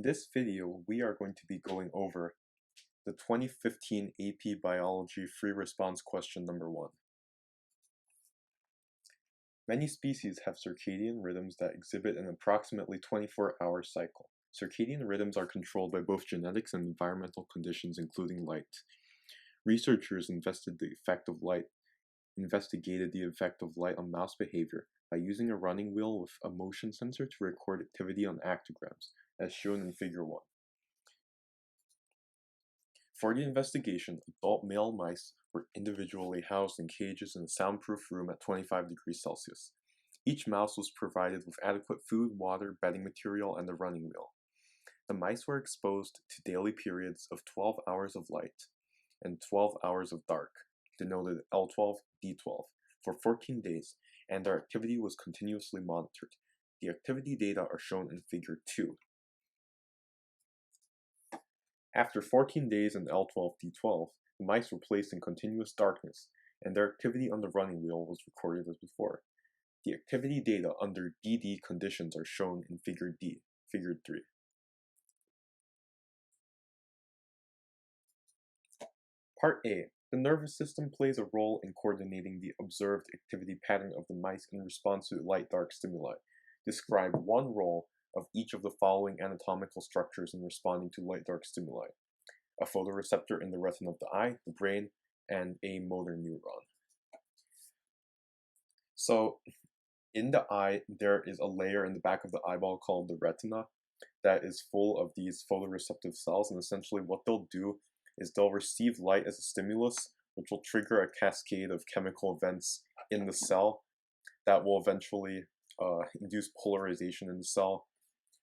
this video, we are going to be going over the 2015 AP Biology Free Response question number 1. Many species have circadian rhythms that exhibit an approximately 24-hour cycle. Circadian rhythms are controlled by both genetics and environmental conditions, including light. Researchers investigated the effect of light on mouse behavior by using a running wheel with a motion sensor to record activity on actograms, as shown in Figure 1. For the investigation, adult male mice were individually housed in cages in a soundproof room at 25 degrees Celsius. Each mouse was provided with adequate food, water, bedding material, and a running wheel. The mice were exposed to daily periods of 12 hours of light and 12 hours of dark, denoted L12, D12, for 14 days, and their activity was continuously monitored. The activity data are shown in Figure 2. After 14 days in L12, D12, the mice were placed in continuous darkness, and their activity on the running wheel was recorded as before. The activity data under DD conditions are shown in Figure 3. Part A. The nervous system plays a role in coordinating the observed activity pattern of the mice in response to light-dark stimuli. Describe one role of each of the following anatomical structures in responding to light-dark stimuli: a photoreceptor in the retina of the eye, the brain, and a motor neuron. So, in the eye, there is a layer in the back of the eyeball called the retina that is full of these photoreceptive cells, and essentially what they'll do is they'll receive light as a stimulus, which will trigger a cascade of chemical events in the cell that will eventually induce polarization in the cell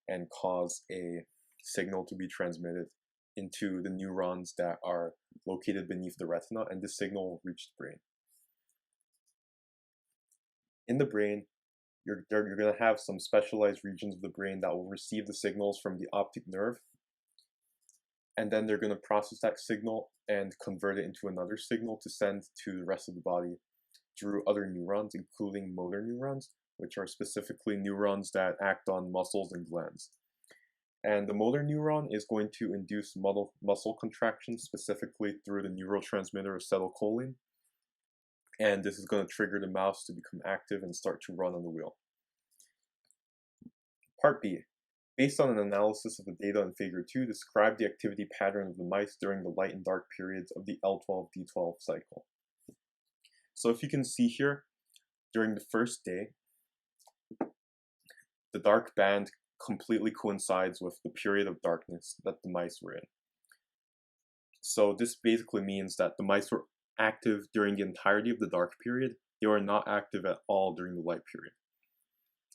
and cause a signal to be transmitted into the neurons that are located beneath the retina, and this signal will reach the brain. In the brain, you're going to have some specialized regions of the brain that will receive the signals from the optic nerve, and then they're going to process that signal and convert it into another signal to send to the rest of the body through other neurons, including motor neurons, which are specifically neurons that act on muscles and glands. And the motor neuron is going to induce muscle contractions, specifically through the neurotransmitter acetylcholine, and this is going to trigger the mouse to become active and start to run on the wheel. Part B. Based on an analysis of the data in Figure 2, describe the activity pattern of the mice during the light and dark periods of the L12-D12 cycle. So if you can see here, during the first day, the dark band completely coincides with the period of darkness that the mice were in. So this basically means that the mice were active during the entirety of the dark period. They were not active at all during the light period.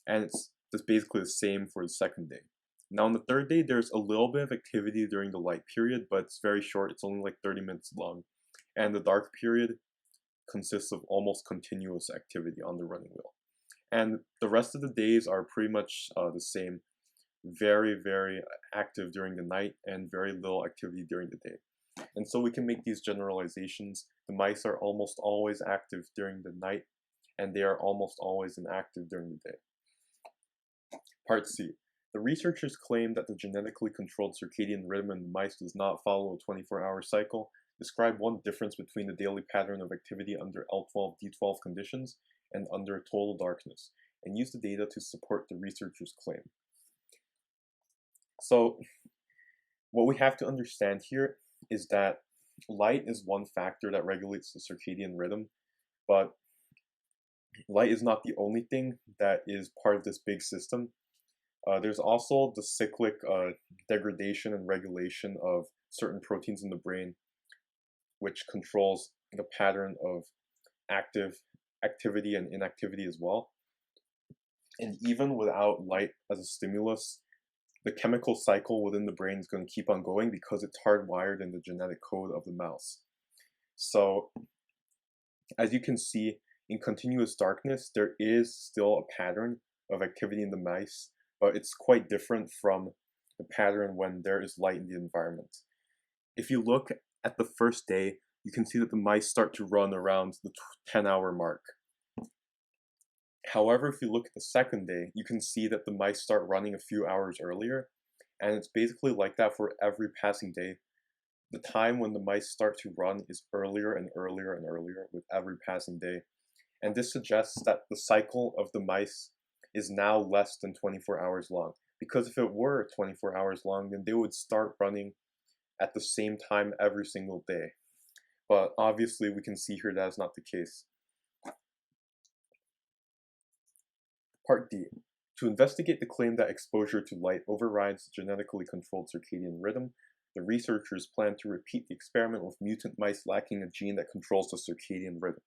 And it's basically the same for the second day. Now on the third day, there's a little bit of activity during the light period, but it's very short. It's only like 30 minutes long. And the dark period consists of almost continuous activity on the running wheel. And the rest of the days are pretty much the same. Very, very active during the night and very little activity during the day. And so we can make these generalizations. The mice are almost always active during the night, and they are almost always inactive during the day. Part C. The researchers claim that the genetically controlled circadian rhythm in the mice does not follow a 24-hour cycle. Describe one difference between the daily pattern of activity under L12-D12 conditions and under total darkness, and use the data to support the researchers' claim. So, what we have to understand here is that light is one factor that regulates the circadian rhythm, but light is not the only thing that is part of this big system. There's also the cyclic degradation and regulation of certain proteins in the brain, which controls the pattern of active activity and inactivity as well. And even without light as a stimulus, the chemical cycle within the brain is going to keep on going because it's hardwired in the genetic code of the mouse. So, as you can see, in continuous darkness, there is still a pattern of activity in the mice, but it's quite different from the pattern when there is light in the environment. If you look at the first day, you can see that the mice start to run around the 10-hour mark. However, if you look at the second day, you can see that the mice start running a few hours earlier, And it's basically like that for every passing day. The time when the mice start to run is earlier and earlier and earlier with every passing day. And this suggests that the cycle of the mice is now less than 24 hours long. Because if it were 24 hours long, then they would start running at the same time every single day. But obviously we can see here that is not the case. Part D. To investigate the claim that exposure to light overrides the genetically controlled circadian rhythm, the researchers plan to repeat the experiment with mutant mice lacking a gene that controls the circadian rhythm.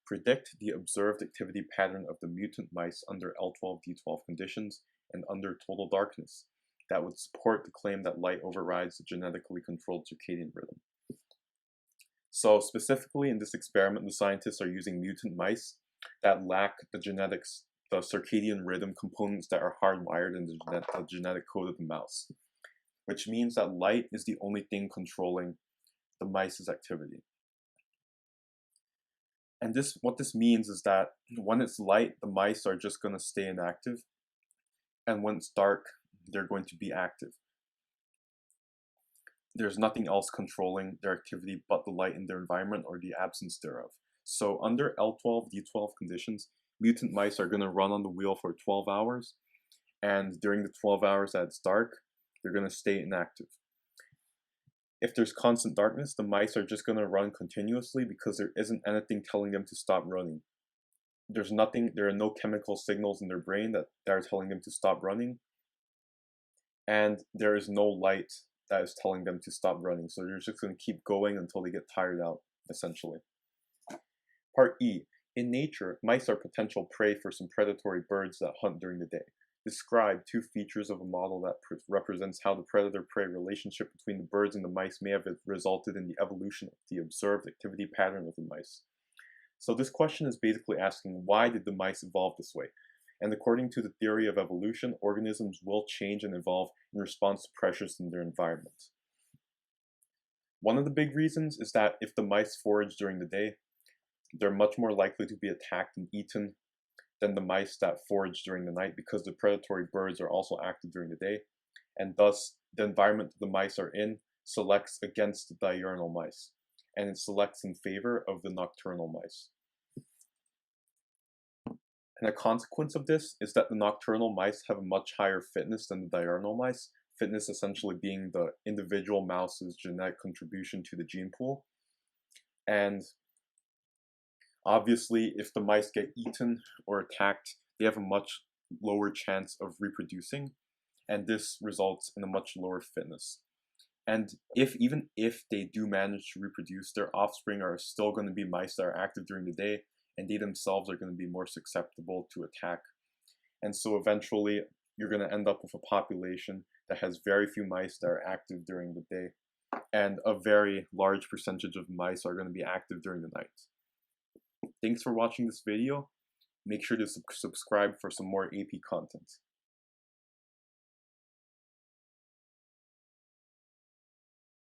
Predict the observed activity pattern of the mutant mice under L12-D12 conditions and under total darkness that would support the claim that light overrides the genetically controlled circadian rhythm. So specifically in this experiment, the scientists are using mutant mice that lack the circadian rhythm components that are hardwired in the genetic code of the mouse, which means that light is the only thing controlling the mice's activity. And what this means is that when it's light, the mice are just going to stay inactive, and when it's dark, they're going to be active. There's nothing else controlling their activity but the light in their environment or the absence thereof. So under L12-D12 conditions, mutant mice are going to run on the wheel for 12 hours, and during the 12 hours that it's dark, they're going to stay inactive. If there's constant darkness, the mice are just going to run continuously because there isn't anything telling them to stop running. There are no chemical signals in their brain that are telling them to stop running, and there is no light that is telling them to stop running. So they're just going to keep going until they get tired out, essentially. Part E. In nature, mice are potential prey for some predatory birds that hunt during the day. Describe two features of a model that represents how the predator-prey relationship between the birds and the mice may have resulted in the evolution of the observed activity pattern of the mice. So this question is basically asking, why did the mice evolve this way? And according to the theory of evolution, organisms will change and evolve in response to pressures in their environment. One of the big reasons is that if the mice forage during the day, they're much more likely to be attacked and eaten than the mice that forage during the night, because the predatory birds are also active during the day, and thus the environment the mice are in selects against the diurnal mice, and it selects in favor of the nocturnal mice. And a consequence of this is that the nocturnal mice have a much higher fitness than the diurnal mice, fitness essentially being the individual mouse's genetic contribution to the gene pool. And obviously, if the mice get eaten or attacked, they have a much lower chance of reproducing, and this results in a much lower fitness. And even if they do manage to reproduce, their offspring are still going to be mice that are active during the day, and they themselves are going to be more susceptible to attack. And so eventually, you're going to end up with a population that has very few mice that are active during the day, and a very large percentage of mice are going to be active during the night. Thanks for watching this video. Make sure to subscribe for some more AP content.